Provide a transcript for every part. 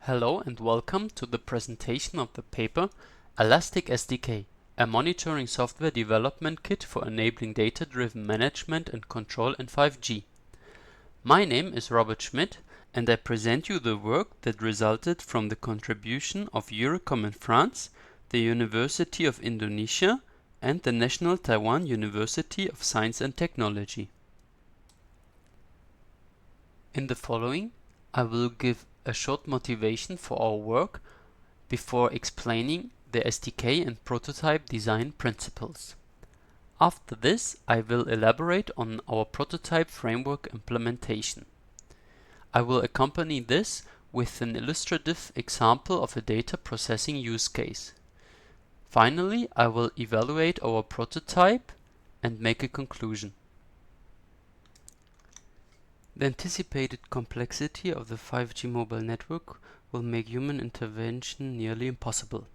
Hello and welcome to the presentation of the paper ElasticSDK, a monitoring software development kit for enabling data-driven management and control in 5G. My name is Robert Schmidt and I present you the work that resulted from the contribution of Eurocom in France, the University of Indonesia and the National Taiwan University of Science and Technology. In the following, I will give a short motivation for our work before explaining the SDK and prototype design principles. After this, I will elaborate on our prototype framework implementation. I will accompany this with an illustrative example of a data processing use case. Finally, I will evaluate our prototype and make a conclusion. The anticipated complexity of the 5G mobile network will make human intervention nearly impossible.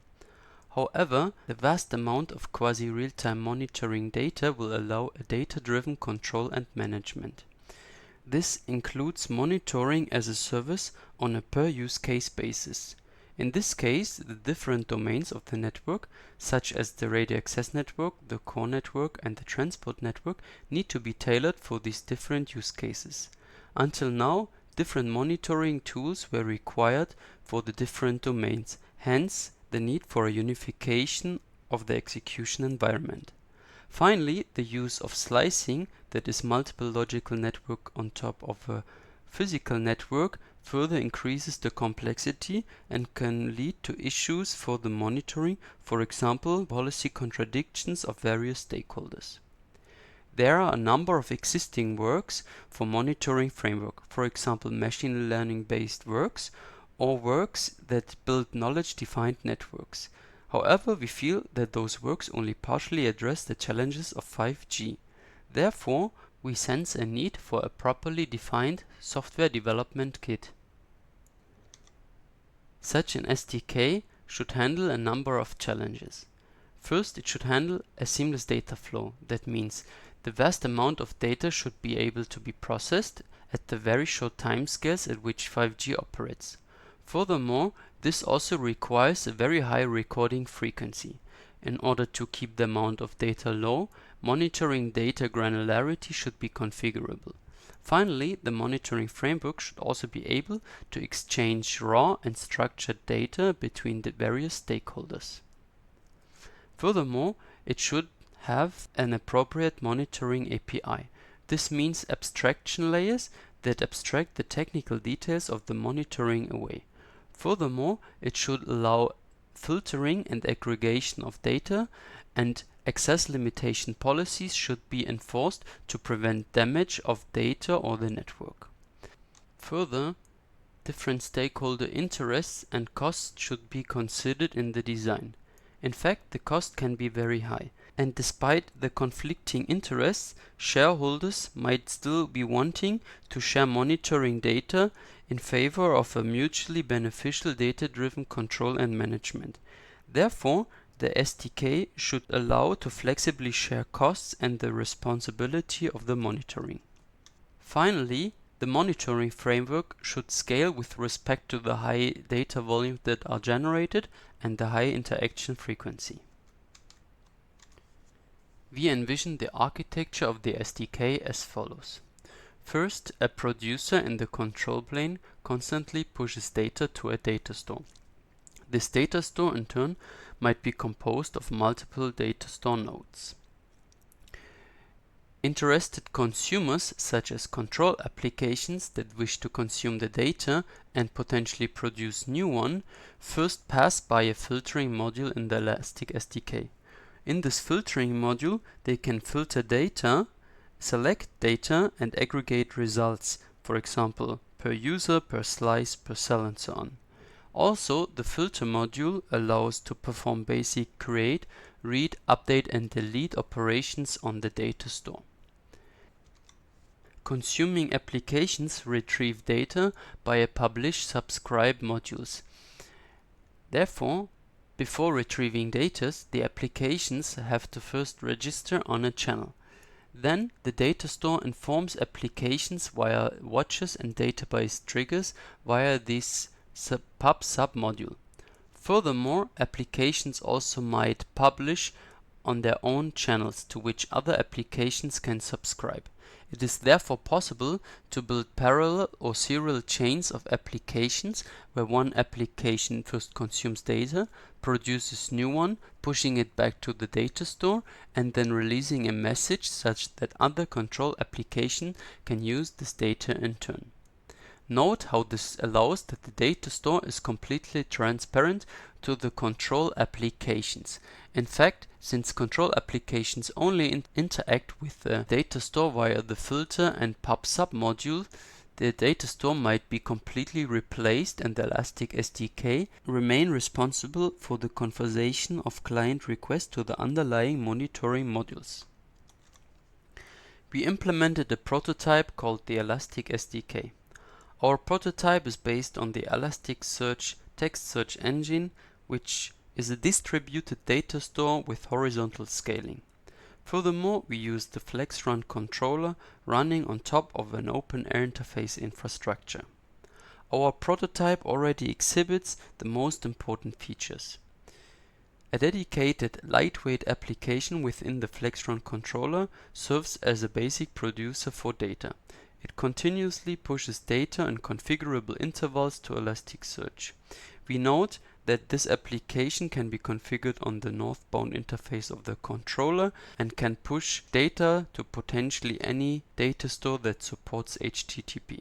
However, the vast amount of quasi-real-time monitoring data will allow a data-driven control and management. This includes monitoring as a service on a per-use case basis. In this case, the different domains of the network, such as the radio access network, the core network, and the transport network, need to be tailored for these different use cases. Until now, different monitoring tools were required for the different domains, hence the need for a unification of the execution environment. Finally, the use of slicing, that is multiple logical network on top of a physical network, further increases the complexity and can lead to issues for the monitoring, for example, policy contradictions of various stakeholders. There are a number of existing works for monitoring framework, for example machine learning based works or works that build knowledge-defined networks. However, we feel that those works only partially address the challenges of 5G. Therefore, we sense a need for a properly defined software development kit. Such an SDK should handle a number of challenges. First, it should handle a seamless data flow. That means the vast amount of data should be able to be processed at the very short timescales at which 5G operates. Furthermore, this also requires a very high recording frequency. In order to keep the amount of data low, monitoring data granularity should be configurable. Finally, the monitoring framework should also be able to exchange raw and structured data between the various stakeholders. Furthermore, it should have an appropriate monitoring API. This means abstraction layers that abstract the technical details of the monitoring away. Furthermore, it should allow filtering and aggregation of data, and access limitation policies should be enforced to prevent damage of data or the network. Further, different stakeholder interests and costs should be considered in the design. In fact, the cost can be very high, and despite the conflicting interests, shareholders might still be wanting to share monitoring data in favor of a mutually beneficial data-driven control and management. Therefore, the SDK should allow to flexibly share costs and the responsibility of the monitoring. Finally, the monitoring framework should scale with respect to the high data volumes that are generated and the high interaction frequency. We envision the architecture of the SDK as follows. First, a producer in the control plane constantly pushes data to a data store. This data store in turn might be composed of multiple data store nodes. Interested consumers, such as control applications that wish to consume the data and potentially produce new one, first pass by a filtering module in the ElasticSDK. In this filtering module, they can filter data, select data, and aggregate results, for example, per user, per slice, per cell, and so on. Also, the filter module allows to perform basic create, read, update, and delete operations on the data store. Consuming applications retrieve data by a publish-subscribe modules. Therefore, before retrieving data, the applications have to first register on a channel. Then the data store informs applications via watches and database triggers via these pub submodule. Furthermore, applications also might publish on their own channels to which other applications can subscribe. It is therefore possible to build parallel or serial chains of applications where one application first consumes data, produces new one, pushing it back to the data store, and then releasing a message such that other control applications can use this data in turn. Note how this allows that the data store is completely transparent to the control applications. In fact, since control applications only interact with the data store via the filter and pub submodule, the data store might be completely replaced and the ElasticSDK remain responsible for the conversation of client requests to the underlying monitoring modules. We implemented a prototype called the ElasticSDK. Our prototype is based on the Elasticsearch text search engine, which is a distributed data store with horizontal scaling. Furthermore, we use the FlexRun controller running on top of an open air interface infrastructure. Our prototype already exhibits the most important features. A dedicated lightweight application within the FlexRun controller serves as a basic producer for data. It continuously pushes data in configurable intervals to Elasticsearch. We note that this application can be configured on the northbound interface of the controller and can push data to potentially any data store that supports HTTP.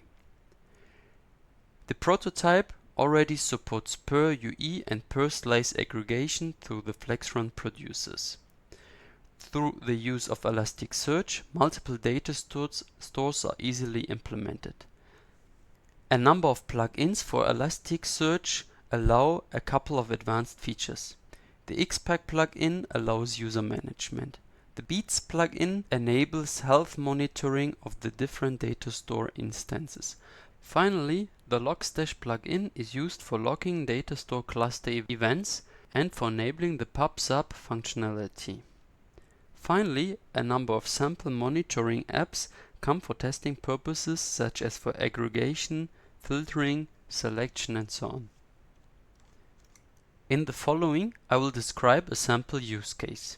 The prototype already supports per UE and per slice aggregation through the FlexRun producers. Through the use of Elasticsearch, multiple data stores are easily implemented. A number of plugins for Elasticsearch allow a couple of advanced features. The XPack plugin allows user management. The Beats plugin enables health monitoring of the different data store instances. Finally, the Logstash plugin is used for logging data store cluster events and for enabling the pub sub functionality. Finally, a number of sample monitoring apps come for testing purposes such as for aggregation, filtering, selection, and so on. In the following, I will describe a sample use case.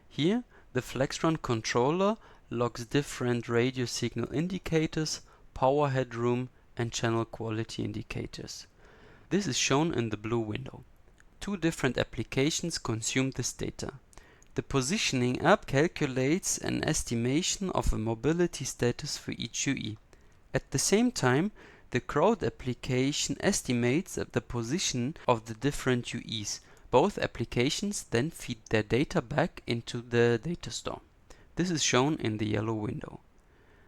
Here, the FlexRun controller logs different radio signal indicators, power headroom, and channel quality indicators. This is shown in the blue window. Two different applications consume this data. The positioning app calculates an estimation of a mobility status for each UE. At the same time, the crowd application estimates the position of the different UEs. Both applications then feed their data back into the data store. This is shown in the yellow window.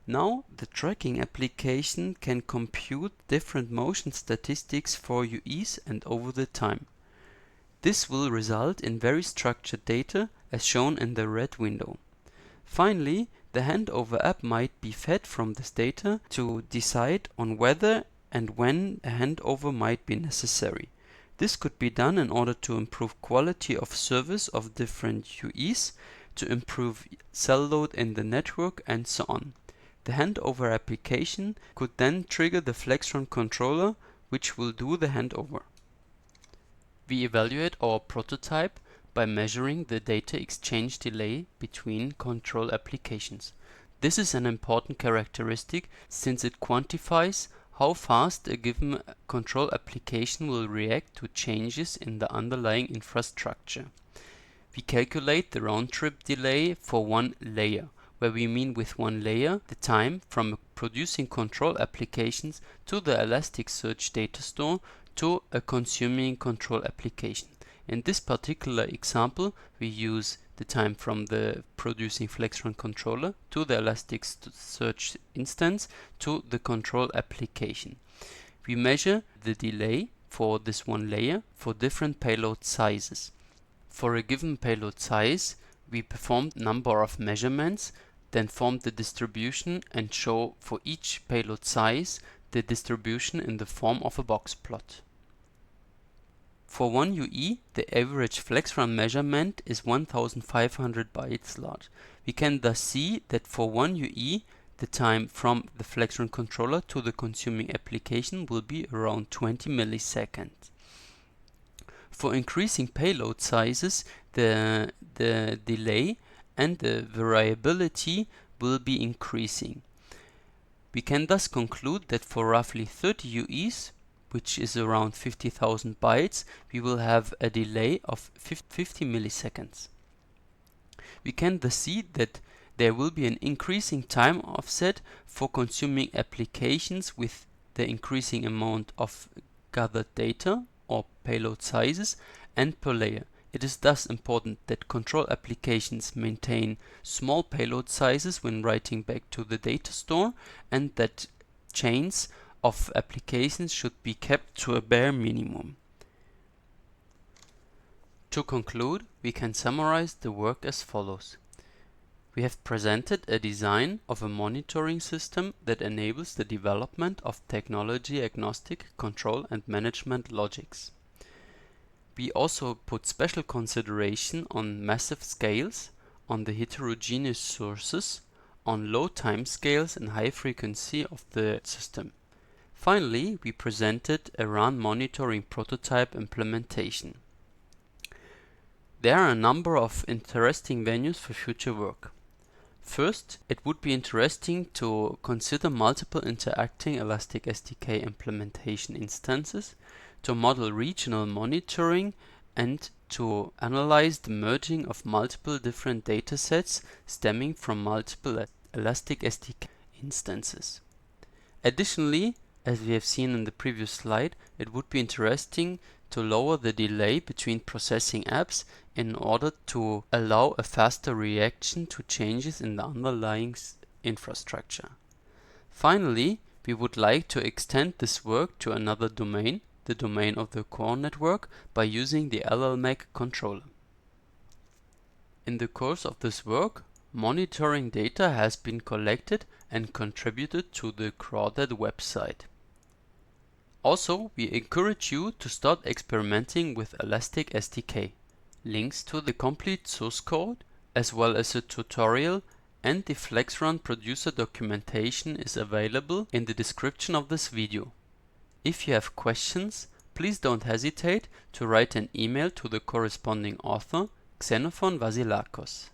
Now, the tracking application can compute different motion statistics for UEs and over the time. This will result in very structured data as shown in the red window. Finally, the handover app might be fed from this data to decide on whether and when a handover might be necessary. This could be done in order to improve quality of service of different UEs, to improve cell load in the network, and so on. The handover application could then trigger the FlexRun controller, which will do the handover. We evaluate our prototype by measuring the data exchange delay between control applications. This is an important characteristic since it quantifies how fast a given control application will react to changes in the underlying infrastructure. We calculate the round-trip delay for one layer, where we mean with one layer the time from producing control applications to the Elasticsearch data store to a consuming control application. In this particular example, we use the time from the producing FlexRun controller to the Elasticsearch instance to the control application. We measure the delay for this one layer for different payload sizes. For a given payload size, we perform a number of measurements, then form the distribution and show for each payload size the distribution in the form of a box plot. For one UE, the average FlexRun measurement is 1500 bytes large. We can thus see that for one UE, the time from the FlexRun controller to the consuming application will be around 20 milliseconds. For increasing payload sizes, the delay and the variability will be increasing. We can thus conclude that for roughly 30 UEs, which is around 50,000 bytes, we will have a delay of 50 milliseconds. We can thus see that there will be an increasing time offset for consuming applications with the increasing amount of gathered data or payload sizes and per layer. It is thus important that control applications maintain small payload sizes when writing back to the data store, and that chains of applications should be kept to a bare minimum. To conclude, we can summarize the work as follows. We have presented a design of a monitoring system that enables the development of technology-agnostic control and management logics. We also put special consideration on massive scales, on the heterogeneous sources, on low time scales and high frequency of the system. Finally, we presented a run monitoring prototype implementation. There are a number of interesting venues for future work. First, it would be interesting to consider multiple interacting ElasticSDK implementation instances, to model regional monitoring, and to analyze the merging of multiple different datasets stemming from multiple ElasticSDK instances. Additionally, as we have seen in the previous slide, it would be interesting to lower the delay between processing apps in order to allow a faster reaction to changes in the underlying infrastructure. Finally, we would like to extend this work to another domain, the domain of the core network, by using the LLMAC controller. In the course of this work, monitoring data has been collected and contributed to the Crawdad website. Also, we encourage you to start experimenting with ElasticSDK. Links to the complete source code, as well as a tutorial and the FlexRun producer documentation is available in the description of this video. If you have questions, please don't hesitate to write an email to the corresponding author, Xenophon Vasilakos.